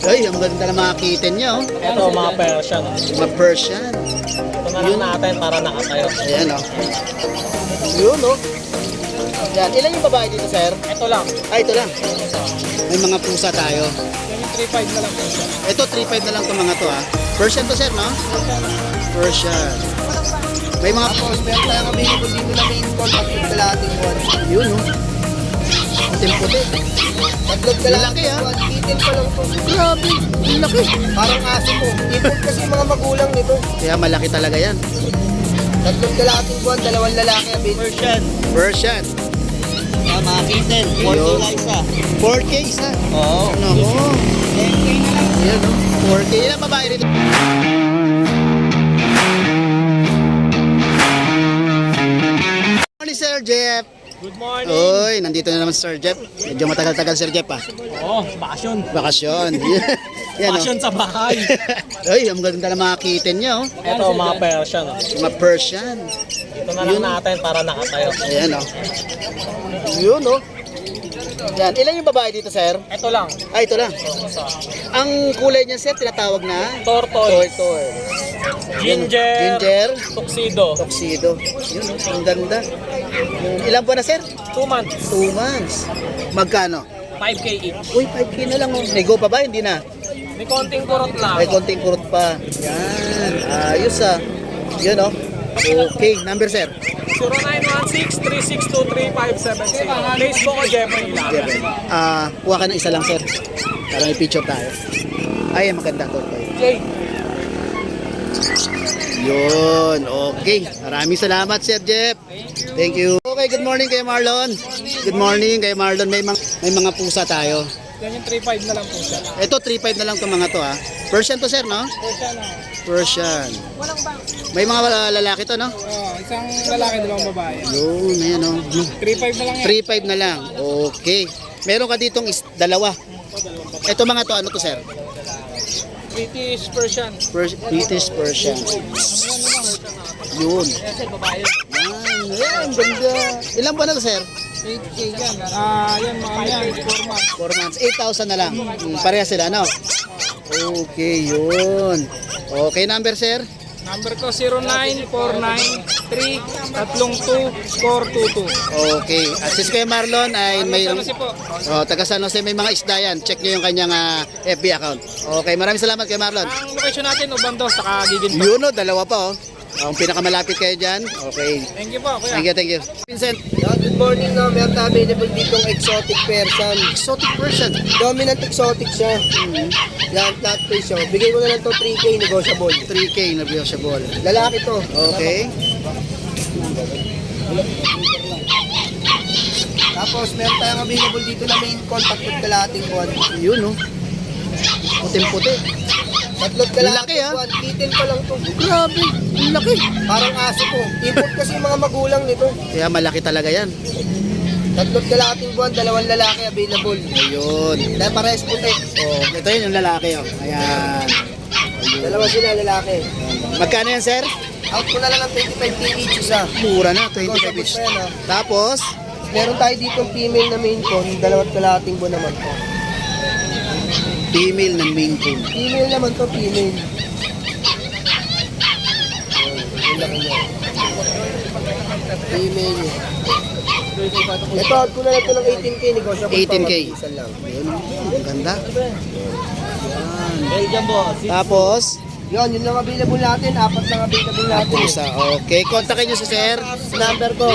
Ay, ang ganda na mga kitten niya, oh. Ito, mga Persian. Mga Persian. Ito na lang natin para nakatayo. Ayan, oh. Yun, oh. Yan. Ilan yung babae dito, sir? Ito lang. Ay, ito lang. May mga pusa tayo. Yung 3.5 na lang po siya. Ito, 3.5 na lang itong mga to, ah. Persian to, sir, no? Persian. May mga... Tapos, meron tayong available dito na main call at kalahating buwan. Yun, oh. Puti-puti. Tatlong Laki, kalahating ah. buwan. Kitten pa lang to. Grabe. Ang laki. Parang aso po. Ipot kasi yung mga magulang nito. Kaya malaki talaga yan. Tatlong kalahating buwan, dalawang lalaki available. Persian. Persian. Mga kitten. 4K lang isa. 4K isa. Oo. Ano ko? 10K na lang. Ayan, oh. 4K. Ilang babae rito? Morning, Sir Jeff. Good morning. Oy, nandito na naman si Sir Jeff. Medyo matagal-tagal, Sir Jeff, ah. Oo, bakasyon. Bakasyon. Yan, Bakasyon sa bahay. Ay, ang ganda na mga kitten niya, oh. Ito, mga Persian. Mga Persian. Ito na lang natin para nakatayo. Ayan, oh. Yun, oh. Yan. Ilan yung babae dito, sir? Ito lang. Ay, ito lang. Ang kulay niya, sir, tinatawag na Tortoise. tortoise. Ginger. Ginger. Tuxedo. Tuxedo. Yun, oh. Ang ganda. Ilan po na, sir? 2 months. 2 months. Magkano? 5K each. Uy, 5K na lang, oh. Nego pa ba? Hindi na. May konting kurot lang. May konting kurot pa. Yan. Ayos, ah. Yun, oh. Okay. Number, sir? 0916-362-3576. Facebook ko, Jeffrey lang. Jeven. Kuha ka ng isa lang, sir. Para may picture tayo. Ay, maganda to. Jay. Yun, okay. Maraming salamat, Sir Jeff. Thank you. Okay, good morning kay Marlon. Good morning kay Marlon. May mga pusa tayo. Yan yung 3.5 na lang po siya. Ito, 3.5 na lang itong mga to, ha. Persian to, sir, no? Persian na. Persian. Walang bang. May mga lalaki to, no? Isang lalaki, dalawang babae. Yun, ayan, no? 3.5 na lang yan. 3.5 na lang. Okay. Meron ka ditong dalawa. Ito mga to, ano to, sir? British Persian. British Persian. Yun. Yan sir, babae. Yan, ganda. Ilan ba na to, sir? 8K yan. Yan mga yan. 4 months. 4 months. 8,000 na lang. Pareha sila, no? Okay, yun. Okay, number, sir? Number ko 0949-332-422. Okay. At sis kay Marlon ay may... Ano si po? Taga San Jose, may mga isda yan. Check nyo yung kanyang FB account. Okay, maraming salamat kay Marlon. Ang location natin, Ubandos, saka Giginto. Yun, no? Dalawa pa, oh. Ang pinakamalapit kayo dyan. Okay. Thank you po, kuya. Thank you, thank you. Vincent, Yan, good morning na. Meron tayo available ditong exotic Persian. exotic person. Dominant exotic siya. Yan, flat face siya. Bigay ko na lang to 3K negotiable. 3K na negotiable. Lalaki to. Okay. Tapos meron tayong available dito na main contact at kalahating buwan. Yun, no? Puting-puti. Tatlong Laki, kalahating ah. buwan. Kitten pa lang to. Grabe. Ang laki. Parang aso po. Ipot kasi yung mga magulang nito. Kaya malaki talaga yan. Tatlong kalahating buwan, dalawang lalaki available. Ayun. Dahil parehas puti. Oh, ito yun yung lalaki, oh. Ayan. Dalawa sila lalaki. Magkano yan, sir? Out ko na lang ng 25K each isa. Mura na, 25 Negotiable each. pa yan, ah. Tapos, Meron tayo dito female na main con, dalawat kalahating buwan naman to. female ng Maine Coon. Female naman to, female. Yun lang yan. Female niya. Ito, out ko na lang ito ng 18K, negotiable 18K. pa, isa lang. Ayun, ang ganda. Belgium boss. Tapos, Yun lang available natin, apat lang available natin. isa. Okay, kontakin nyo si sir. Number ko,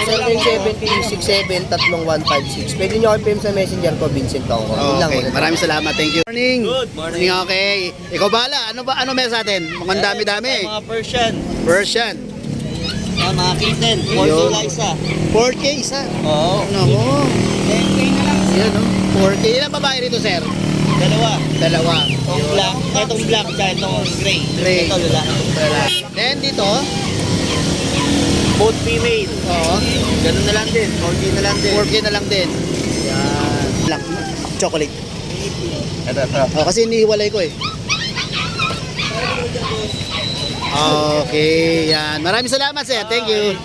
0917-367-3156. Pwede nyo i-PM sa messenger ko, Vincent Tongko. Yun lang, Okay, ulit. maraming salamat. Thank you. Morning. Good morning. Okay. Ikaw bahala. Ano meron sa atin? Mukhang dami-dami. Mga Persian. Persian. Mga kitten. Ayun. 4K isa. 4K isa. Oo. Ano mo? 10K na lang. Yan, no? 4K. Ilang babae rito, sir? Dalawa. Itong black, itong black siya, itong gray. Gray. Ito lalaki. Then dito, Both female. oo, Ganun na lang din. 4K na lang din. 4K na lang din. Yan. Black chocolate. Ito. Kasi inihiwalay ko eh. Okay, yan. Maraming salamat, sir. Thank you.